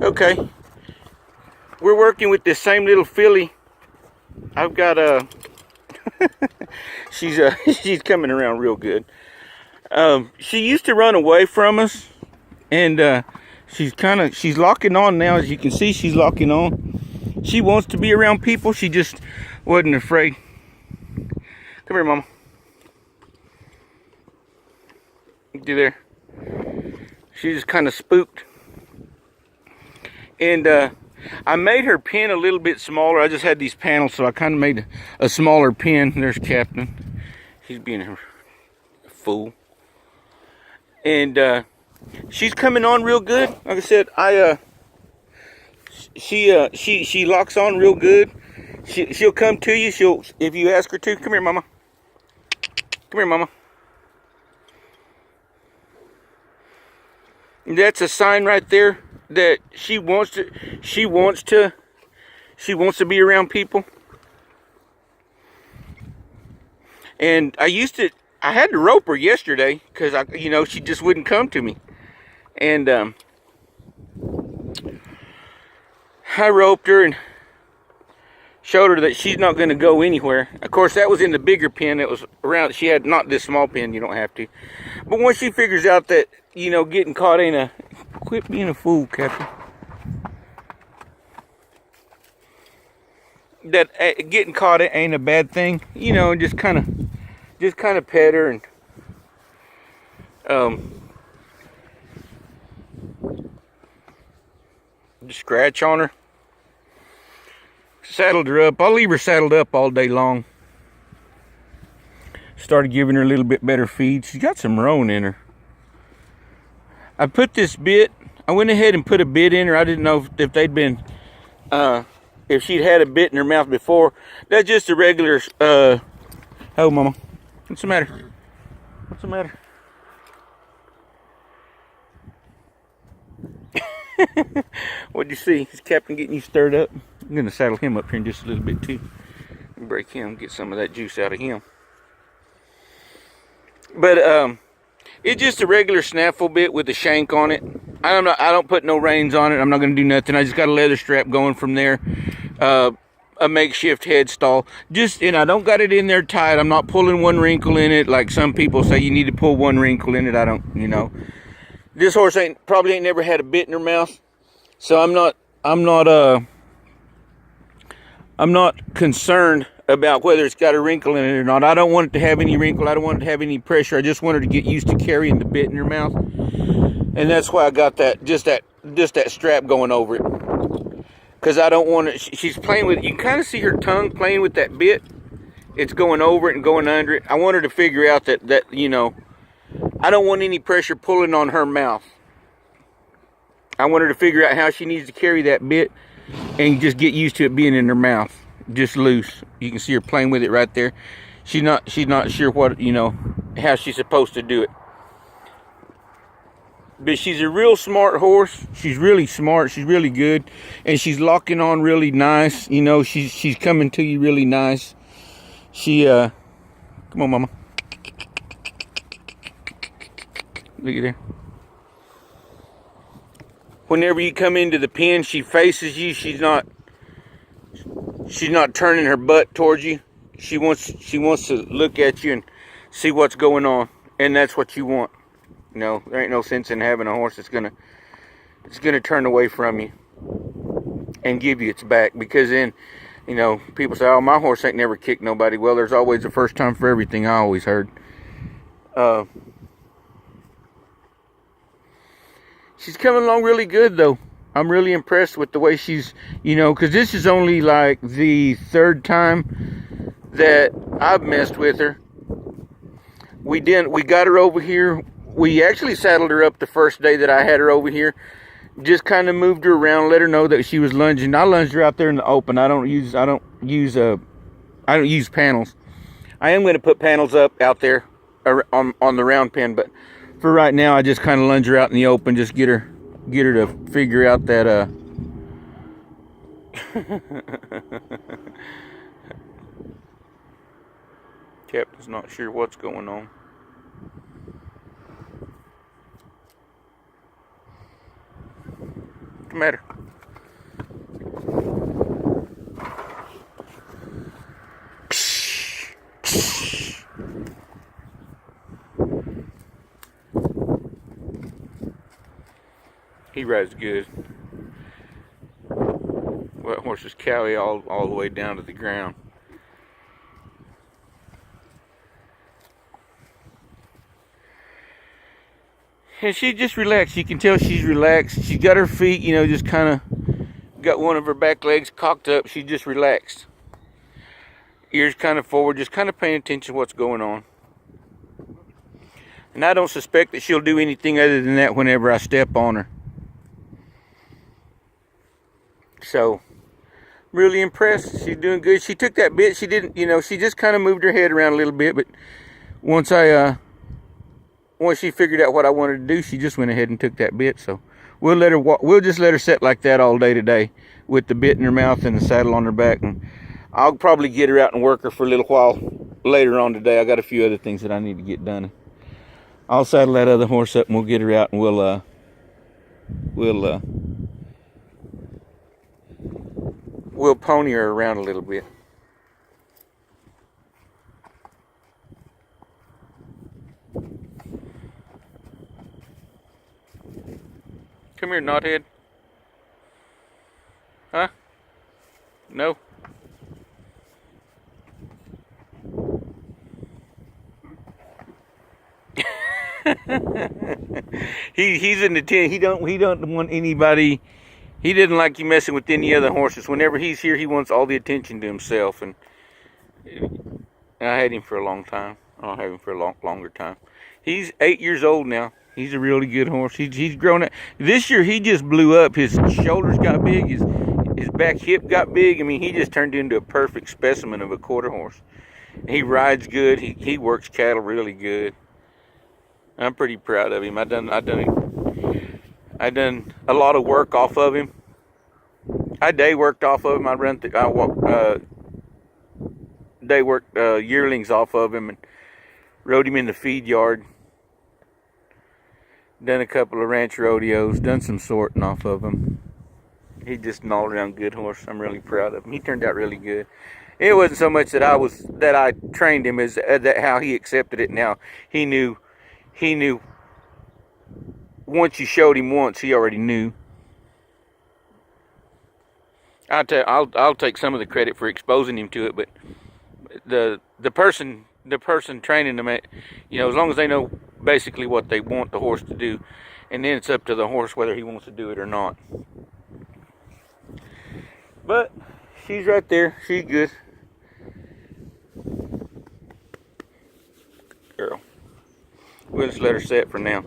Okay, we're working with this same little filly. I've got she's she's coming around real good. She used to run away from us, and she's locking on now. As you can see, she's locking on. She wants to be around people. She just wasn't afraid. Come here, Mama. You there? She's just kind of spooked. And I made her pen a little bit smaller. I just had these panels, so I kind of made a smaller pen. There's Captain. He's being a fool. And she's coming on real good. Like I said, she locks on real good. She'll come to you. If you ask her to. Come here, Mama. Come here, Mama. And that's a sign right there that she wants to be around people. And I had to rope her yesterday because she just wouldn't come to me. And I roped her and showed her that she's not going to go anywhere. Of course, that was in the bigger pen that was around. She had not this small pen. You don't have to. But once she figures out that, getting caught ain't a... Quit being a fool, Captain. That getting caught ain't a bad thing. And just kind of pet her and... just scratch on her. Saddled her up. I'll leave her saddled up all day long. Started giving her a little bit better feed. She's got some roan in her. I put this bit. I went ahead and put a bit in her. I didn't know if they'd been, if she'd had a bit in her mouth before. That's just a regular, oh, Mama. What's the matter? What's the matter? What'd you see? Is Captain getting you stirred up? I'm going to saddle him up here in just a little bit too. Break him, get some of that juice out of him. But it's just a regular snaffle bit with a shank on it. I don't put no reins on it. I'm not going to do nothing. I just got a leather strap going from there. A makeshift head stall. And I don't got it in there tight. I'm not pulling one wrinkle in it like some people say you need to pull one wrinkle in it. I don't, This horse probably ain't never had a bit in her mouth. So I'm not concerned about whether it's got a wrinkle in it or not. I don't want it to have any wrinkle. I don't want it to have any pressure. I just want her to get used to carrying the bit in her mouth. And that's why I got just that strap going over it. Because I don't want it. She's playing with it. You can kind of see her tongue playing with that bit. It's going over it and going under it. I want her to figure out that I don't want any pressure pulling on her mouth. I want her to figure out how she needs to carry that bit and just get used to it being in her mouth, just loose. You can see her playing with it right there. She's not sure what, how she's supposed to do it. But she's a real smart horse. She's really smart. She's really good, and she's locking on really nice. She's coming to you really nice. Come on, Mama. Look at there. Whenever you come into the pen, she faces you. She's not turning her butt towards you. She wants to look at you and see what's going on, and that's what you want. There ain't no sense in having a horse that's gonna turn away from you and give you its back, because then, people say, "Oh, my horse ain't never kicked nobody." Well, there's always a first time for everything. I always heard. She's coming along really good, though. I'm really impressed with the way she's, because this is only like the third time that I've messed with her. We got her over here. We actually saddled her up the first day that I had her over here. Just kind of moved her around, let her know that she was lunging. I lunged her out there in the open. I don't use panels. I am going to put panels up out there on the round pen, but for right now, I just kind of lunge her out in the open, just get her to figure out that Captain's not sure what's going on. What's the matter? He rides good. Well, that horse is cowy all the way down to the ground. And she just relaxed. You can tell she's relaxed. She's got her feet, you know, just kind of got one of her back legs cocked up. She just relaxed. Ears kind of forward, just kind of paying attention to what's going on. And I don't suspect that she'll do anything other than that whenever I step on her. So, really impressed. She's doing good. She took that bit. She didn't, you know, she just kind of moved her head around a little bit. But once she figured out what I wanted to do, she just went ahead and took that bit. So we'll let her walk. We'll just let her sit like that all day today, with the bit in her mouth and the saddle on her back. And I'll probably get her out and work her for a little while later on today. I got a few other things that I need to get done. I'll saddle that other horse up and we'll get her out, and we'll pony her around a little bit. Come here, knothead. Huh? No? He's in the tent. He don't want anybody. He didn't like you messing with any other horses. Whenever he's here, he wants all the attention to himself. And I had him for a long time. I'll have him for a longer time. He's 8 years old now. He's a really good horse. He's grown up. This year he just blew up. His shoulders got big. His back hip got big. I mean, he just turned into a perfect specimen of a quarter horse. He rides good. He works cattle really good. I'm pretty proud of him. I done a lot of work off of him. I day worked off of him. I day worked yearlings off of him and rode him in the feed yard. Done a couple of ranch rodeos. Done some sorting off of him. He's just an all-around good horse. I'm really proud of him. He turned out really good. It wasn't so much that I trained him as that how he accepted it. Now he knew. Once you showed him once, he already knew. I'll take some of the credit for exposing him to it, but the person training them, you know, as long as they know basically what they want the horse to do, and then it's up to the horse whether he wants to do it or not. But she's right there. She's good. Girl. We'll just let her set for now.